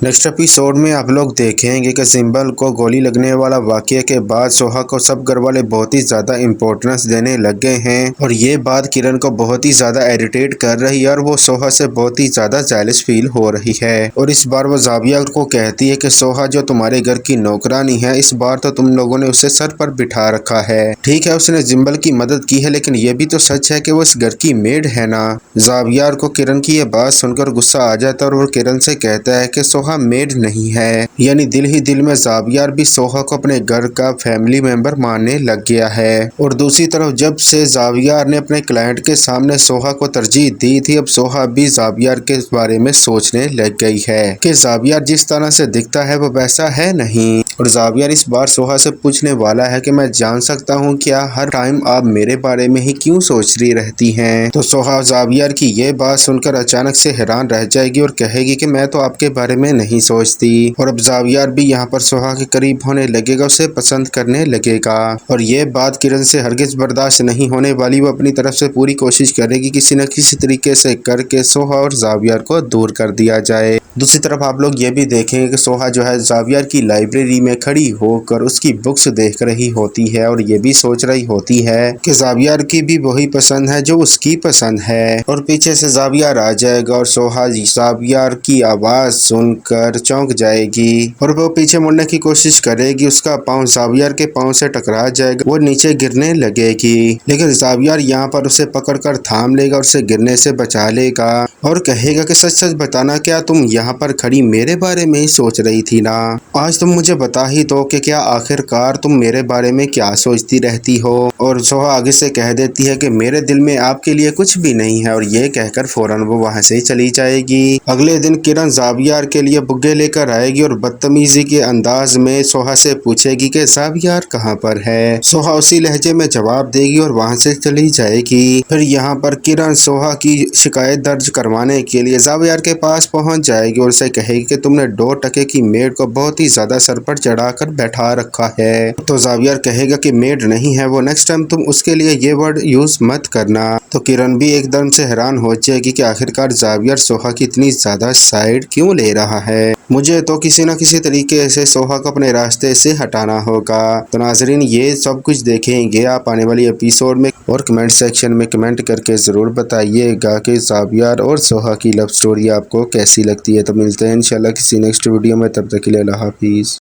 Next episode में आप लोग देखेंगे कि सिंबल को गोली लगने वाला वाकये के बाद सोहा को सब घर वाले बहुत ही ज्यादा इम्पोर्टेंस देने लग गए हैं और ये बात किरण को बहुत ही ज्यादा इरिटेट कर रही है और वो सोहा से बहुत ही ज्यादा जेलस फील हो रही है। और इस बार वो जाविया को कहती है कि सोहा जो तुम्हारे घर की नौकरानी है, इस बार तो तुम लोगों ने उसे सर पर बिठा रखा है। ठीक है, उसने सिंबल की मदद की है, लेकिन ये भी तो सच है कि वो इस घर की मेड है ना। जाविया को किरण की ये बात सुनकर गुस्सा आ जाता है और वो किरण से कहता है कि सोहा मेड नहीं है। यानी दिल ही दिल में जावियार भी सोहा को अपने घर का फैमिली मेंबर मानने लग गया है। और दूसरी तरफ जब से जावियार ने अपने क्लाइंट के सामने सोहा को तरजीह दी थी, अब सोहा भी जावियार के बारे में सोचने लग गई है कि जावियार जिस तरह से दिखता है वो वैसा है नहीं। और जावियार इस बार सोहा से पूछने वाला है कि मैं जान सकता हूँ क्या हर टाइम आप मेरे बारे में ही क्यों सोचती रहती हैं। तो सोहा जावियार की ये बात सुनकर अचानक से हैरान रह जाएगी और कहेगी कि मैं तो आपके बारे में नहीं सोचती। और अब जावियार भी यहाँ पर सोहा के करीब होने लगेगा, उसे पसंद करने लगेगा। और ये बात किरण से हरगिज बर्दाश्त नहीं होने वाली। वो अपनी तरफ से पूरी कोशिश करेगी किसी न किसी तरीके से करके सोहा और जावियार को दूर कर दिया जाए। दूसरी तरफ आप लोग ये भी देखेंगे कि सोहा जो है जावियार की लाइब्रेरी में खड़ी होकर उसकी बुक्स देख रही होती है और ये भी सोच रही होती है कि जावियार की भी वही पसंद है जो उसकी पसंद है। और पीछे से जावियार आ जाएगा और सोहा जावियार की आवाज सुनकर चौंक जाएगी और वो पीछे मुड़ने की कोशिश करेगी। उसका पाँव जावियार के पाँव से टकरा जाएगा, वो नीचे गिरने लगेगी, लेकिन जावियार यहाँ पर उसे पकड़कर थाम लेगा और उसे गिरने से बचा लेगा और कहेगा कि सच सच बताना, क्या तुम यहाँ पर खड़ी मेरे बारे में ही सोच रही थी ना। आज तुम मुझे बता ही दो कि क्या आखिरकार तुम मेरे बारे में क्या सोचती रहती हो। और सोहा आगे से कह देती है कि मेरे दिल में आपके लिए कुछ भी नहीं है और ये कहकर फौरन वो वहाँ से चली जाएगी। अगले दिन किरण जावियार के लिए बुग्गे लेकर आएगी और बदतमीजी के अंदाज में सोहा से पूछेगी कि जावियार कहाँ पर है। सोहा उसी लहजे में जवाब देगी और वहाँ से चली जाएगी। फिर यहाँ पर किरण सोहा की शिकायत दर्ज करवाने के लिए जावियार के पास पहुँच जाएगी और उसे कहेगी कि तुमने 2 टके की मेड को बहुत ही ज्यादा सर पर चढ़ाकर बैठा रखा है। तो जावियार कहेगा कि मेड नहीं है वो, नेक्स्ट टाइम तुम उसके लिए ये वर्ड यूज मत करना। तो किरण भी एकदम से हैरान हो जाएगी कि आखिरकार जावियार सोहा की इतनी ज्यादा साइड क्यों ले रहा है। मुझे तो किसी न किसी तरीके से सोहा को अपने रास्ते से हटाना होगा। तो नाजरीन, ये सब कुछ देखेंगे आप आने वाली एपिसोड में और कमेंट सेक्शन में कमेंट करके ज़रूर बताइएगा कि जावियार और सोहा की लव स्टोरी आपको कैसी लगती है। तो मिलते हैं इंशाल्लाह किसी नेक्स्ट वीडियो में, तब तक के लिए अल्लाह हाफिज़।